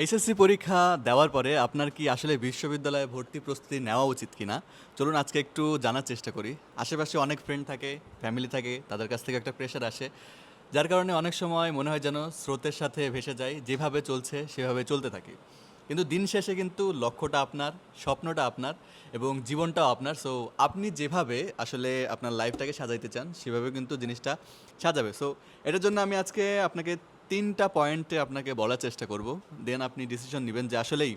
HSC পরীক্ষা দেওয়ার পরে আপনার কি আসলে বিশ্ববিদ্যালয়ে ভর্তি প্রস্তুতি নেওয়া উচিত কিনা চলুন আজকে একটু জানার চেষ্টা করি। আশেপাশে অনেক ফ্রেন্ড থাকে, ফ্যামিলি থাকে, তাদের কাছ থেকে একটা প্রেশার আসে, যার কারণে অনেক সময় মনে হয় যেন স্রোতের সাথে ভেসে যায়, যেভাবে চলছে সেভাবে চলতে থাকে। কিন্তু দিন শেষে কিন্তু লক্ষ্যটা আপনার, স্বপ্নটা আপনার এবং জীবনটাও আপনার। সো আপনি যেভাবে আসলে আপনার লাইফটাকে সাজাইতে চান সেভাবে কিন্তু জিনিসটা সাজাবে। সো এটার জন্য আমি আজকে আপনাকে 3টা পয়েন্টে আপনাকে বলার চেষ্টা করব। দেন আপনি ডিসিশন নেবেন যে আসলেই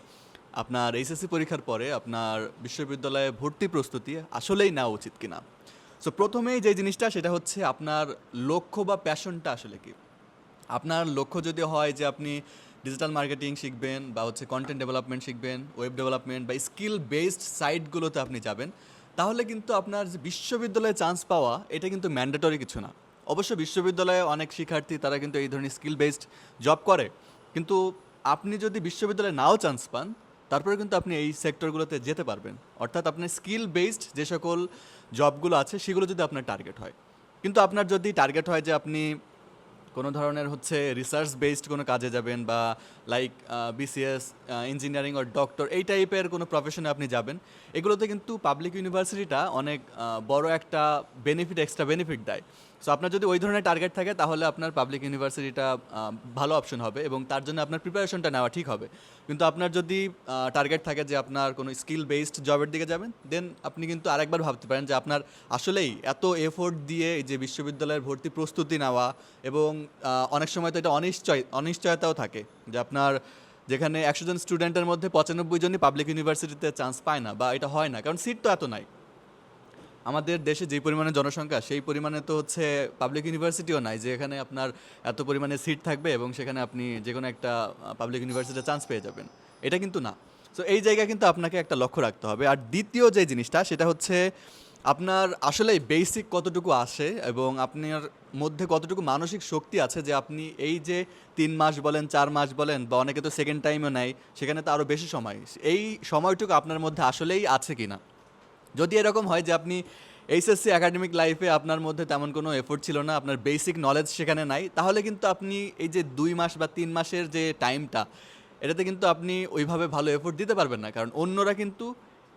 আপনার এইচএসসি পরীক্ষার পরে আপনার বিশ্ববিদ্যালয়ে ভর্তি প্রস্তুতি আসলেই নেওয়া উচিত কিনা। সো প্রথমেই যে জিনিসটা সেটা হচ্ছে আপনার লক্ষ্য বা প্যাশনটা আসলে কি। আপনার লক্ষ্য যদি হয় যে আপনি ডিজিটাল মার্কেটিং শিখবেন বা হচ্ছে কন্টেন্ট ডেভেলপমেন্ট শিখবেন, ওয়েব ডেভেলপমেন্ট বা স্কিল বেসড সাইটগুলোতে আপনি যাবেন, তাহলে কিন্তু আপনার যে বিশ্ববিদ্যালয়ে চান্স পাওয়া এটা কিন্তু ম্যান্ডেটরি কিছু না। অবশ্য বিশ্ববিদ্যালয়ে অনেক শিক্ষার্থী তারা কিন্তু এই ধরনের স্কিল বেসড জব করে, কিন্তু আপনি যদি বিশ্ববিদ্যালয়ে নাও চান্স পান তারপরে কিন্তু আপনি এই সেক্টরগুলোতে যেতে পারবেন। অর্থাৎ আপনার স্কিল বেসড যে সকল জবগুলো আছে সেগুলো যদি আপনার টার্গেট হয়। কিন্তু আপনার যদি টার্গেট হয় যে আপনি কোনো ধরনের হচ্ছে রিসার্চ বেসড কোনো কাজে যাবেন বা লাইক বিসিএস, ইঞ্জিনিয়ারিং ও ডক্টর এই টাইপের কোনো প্রফেশনে আপনি যাবেন, এগুলোতে কিন্তু পাবলিক ইউনিভার্সিটিটা অনেক বড় একটা বেনিফিট, এক্সট্রা বেনিফিট দেয়। সো আপনার যদি ওই ধরনের টার্গেট থাকে তাহলে আপনার পাবলিক ইউনিভার্সিটিটা ভালো অপশন হবে এবং তার জন্য আপনার প্রিপারেশনটা নেওয়া ঠিক হবে। কিন্তু আপনার যদি টার্গেট থাকে যে আপনার কোনো স্কিল বেসড জবের দিকে যাবেন, দেন আপনি কিন্তু আরেকবার ভাবতে পারেন যে আপনার আসলেই এত এফোর্ট দিয়ে এই যে বিশ্ববিদ্যালয়ের ভর্তি প্রস্তুতি নেওয়া এবং অনেক সময় তো এটা অনিশ্চয়তাও থাকে যে আপনার যেখানে 100 জন স্টুডেন্টের মধ্যে 95 জনই পাবলিক ইউনিভার্সিটিতে চান্স পায় না বা এটা হয় না, কারণ সিট তো এত নাই। আমাদের দেশে যেই পরিমাণে জনসংখ্যা সেই পরিমাণে তো হচ্ছে পাবলিক ইউনিভার্সিটিও নাই যে এখানে আপনার এত পরিমাণে সিট থাকবে এবং সেখানে আপনি যে কোনো একটা পাবলিক ইউনিভার্সিটিতে চান্স পেয়ে যাবেন। এটা কিন্তু না। সো এই জায়গায় কিন্তু আপনাকে একটা লক্ষ্য রাখতে হবে। আর দ্বিতীয় যে জিনিসটা সেটা হচ্ছে আপনার আসলে বেসিক কতটুকু আসে এবং আপনার মধ্যে কতটুকু মানসিক শক্তি আছে যে আপনি এই যে 3 মাস বলেন, 4 মাস বলেন বা অনেকে তো সেকেন্ড টাইমও নেয়, সেখানে তো আরও বেশি সময়, এই সময়টুকু আপনার মধ্যে আসলেই আছে কিনা। যদি এরকম হয় যে আপনি এইচএসসি একাডেমিক লাইফে আপনার মধ্যে তেমন কোনো এফোর্ট ছিল না, আপনার বেসিক নলেজ সেখানে নাই, তাহলে কিন্তু আপনি এই যে 2 মাস বা 3 মাসের যে টাইমটা, এটাতে কিন্তু আপনি ওইভাবে ভালো এফোর্ট দিতে পারবেন না। কারণ অন্যরা কিন্তু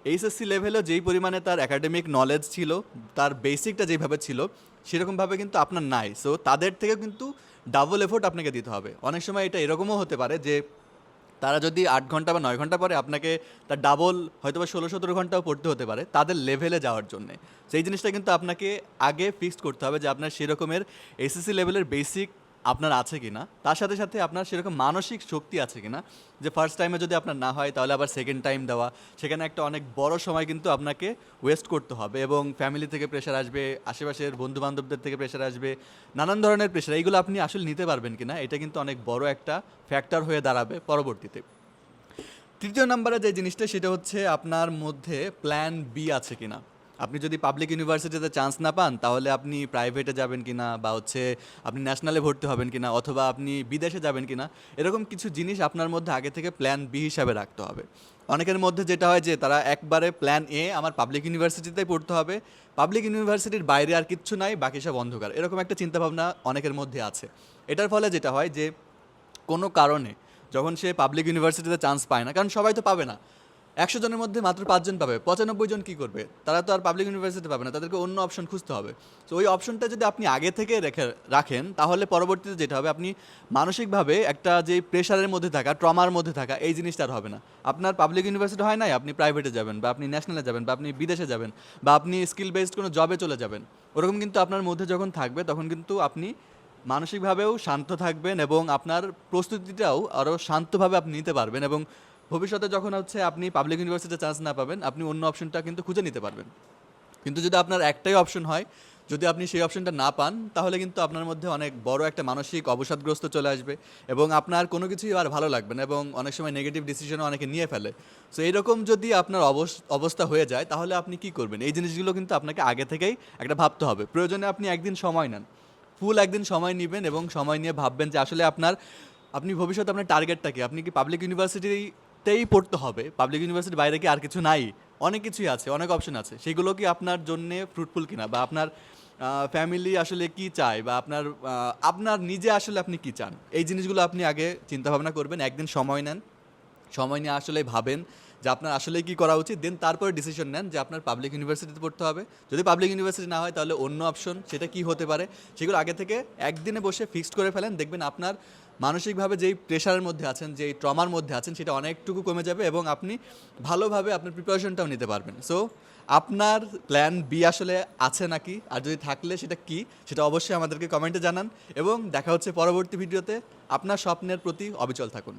এইচএসসি লেভেলেও যেই পরিমাণে তার একাডেমিক নলেজ ছিল, তার বেসিকটা যেইভাবে ছিল সেরকমভাবে কিন্তু আপনার নাই। সো তাদের থেকে কিন্তু ডাবল এফোর্ট আপনাকে দিতে হবে। অনেক সময় এটা এরকমও হতে পারে যে তারা যদি 8 ঘন্টা বা 9 ঘন্টা পরে আপনাকে তার ডাবল হয়তো বা 16-17 ঘন্টাও পড়তে হতে পারে তাদের লেভেলে যাওয়ার জন্যে। সেই জিনিসটা কিন্তু আপনাকে আগে ফিক্সড করতে হবে যে আপনার সেরকমের এসএসসি লেভেলের বেসিক আপনার আছে কি না, তার সাথে সাথে আপনার সেরকম মানসিক শক্তি আছে কি না, যে ফার্স্ট টাইমে যদি আপনার না হয় তাহলে আবার সেকেন্ড টাইম দেওয়া, সেখানে একটা অনেক বড় সময় কিন্তু আপনাকে ওয়েস্ট করতে হবে এবং ফ্যামিলি থেকে প্রেশার আসবে, আশেপাশের বন্ধু বান্ধবদের থেকে প্রেশার আসবে, নানান ধরনের প্রেশার। এইগুলো আপনি আসলে নিতে পারবেন কিনা এটা কিন্তু অনেক বড় একটা ফ্যাক্টর হয়ে দাঁড়াবে পরবর্তীতে। তৃতীয় নাম্বারে যে জিনিসটা সেটা হচ্ছে আপনার মধ্যে প্ল্যান বি আছে কিনা। আপনি যদি পাবলিক ইউনিভার্সিটিতে চান্স না পান তাহলে আপনি প্রাইভেটে যাবেন কিনা বা হচ্ছে আপনি ন্যাশনালে ভর্তি হবেন কিনা অথবা আপনি বিদেশে যাবেন কিনা, এরকম কিছু জিনিস আপনার মধ্যে আগে থেকে প্ল্যান বি হিসাবে রাখতে হবে। অনেকের মধ্যে যেটা হয় যে তারা একবারে প্ল্যান এ আমার পাবলিক ইউনিভার্সিটিতেই পড়তে হবে, পাবলিক ইউনিভার্সিটির বাইরে আর কিচ্ছু নাই, বাকি সব অন্ধকার, এরকম একটা চিন্তাভাবনা অনেকের মধ্যে আছে। এটার ফলে যেটা হয় যে কোনো কারণে যখন সে পাবলিক ইউনিভার্সিটিতে চান্স পায় না, কারণ সবাই তো পাবে না, 100 জনের মধ্যে মাত্র 5 জন পাবে, 95 জন কী করবে, তারা তো আর পাবলিক ইউনিভার্সিটি পাবে না, তাদেরকে অন্য অপশন খুঁজতে হবে। তো ওই অপশনটা যদি আপনি আগে থেকে রাখেন তাহলে পরবর্তীতে যেটা হবে আপনি মানসিকভাবে একটা যে প্রেশারের মধ্যে থাকা, ট্রমার মধ্যে থাকা, এই জিনিসটা আর হবে না। আপনার পাবলিক ইউনিভার্সিটি হয় নাই, আপনি প্রাইভেটে যাবেন বা আপনি ন্যাশনালে যাবেন বা আপনি বিদেশে যাবেন বা আপনি স্কিল বেসড কোনো জবে চলে যাবেন, ওরকম কিন্তু আপনার মধ্যে যখন থাকবে তখন কিন্তু আপনি মানসিকভাবেও শান্ত থাকবেন এবং আপনার প্রস্তুতিটাও আরও শান্তভাবে আপনি নিতে পারবেন এবং ভবিষ্যতে যখন হচ্ছে আপনি পাবলিক ইউনিভার্সিটিতে চান্স না পাবেন আপনি অন্য অপশনটা কিন্তু খুঁজে নিতে পারবেন। কিন্তু যদি আপনার একটাই অপশন হয়, যদি আপনি সেই অপশনটা না পান তাহলে কিন্তু আপনার মধ্যে অনেক বড় একটা মানসিক অবসাদগ্রস্ত চলে আসবে এবং আপনার কোনো কিছুই আর ভালো লাগবে না এবং অনেক সময় নেগেটিভ ডিসিশনও অনেকে নিয়ে ফেলে। সো এইরকম যদি আপনার অবস্থা হয়ে যায় তাহলে আপনি কি করবেন, এই জিনিসগুলো কিন্তু আপনাকে আগে থেকেই একটা ভাবতে হবে। প্রয়োজনে আপনি একদিন সময় নেন, ফুল একদিন সময় নেবেন এবং সময় নিয়ে ভাববেন যে আসলে আপনি ভবিষ্যতে আপনার টার্গেটটা কি, আপনি কি পাবলিক ইউনিভার্সিটিতেই পড়তে হবে, পাবলিক ইউনিভার্সিটির বাইরে কি আর কিছু নাই, অনেক কিছুই আছে, অনেক অপশন আছে, সেগুলো কি আপনার জন্যে ফ্রুটফুল কিনা বা আপনার ফ্যামিলি আসলে কি চায় বা আপনার নিজে আসলে আপনি কি চান, এই জিনিসগুলো আপনি আগে চিন্তা ভাবনা করবেন। একদিন সময় নেন, সময় নিয়ে আসলে ভাবেন যে আপনার আসলে কি করা উচিত, দেন তারপরে ডিসিশন নেন যে আপনার পাবলিক ইউনিভার্সিটিতে পড়তে হবে। যদি পাবলিক ইউনিভার্সিটি না হয় তাহলে অন্য অপশন সেটা কি হতে পারে, সেগুলো আগে থেকে একদিনে বসে ফিক্সড করে ফেলেন। দেখবেন আপনার মানসিকভাবে যেই প্রেশারের মধ্যে আছেন, যেই ট্রমার মধ্যে আছেন, সেটা অনেকটুকু কমে যাবে এবং আপনি ভালোভাবে আপনার প্রিপারেশনটাও নিতে পারবেন। সো আপনার প্ল্যান বি আসলে আছে নাকি, আর যদি থাকলে সেটা কি, সেটা অবশ্যই আমাদেরকে কমেন্টে জানান। এবং দেখা হচ্ছে পরবর্তী ভিডিওতে। আপনার স্বপ্নের প্রতি অবিচল থাকুন।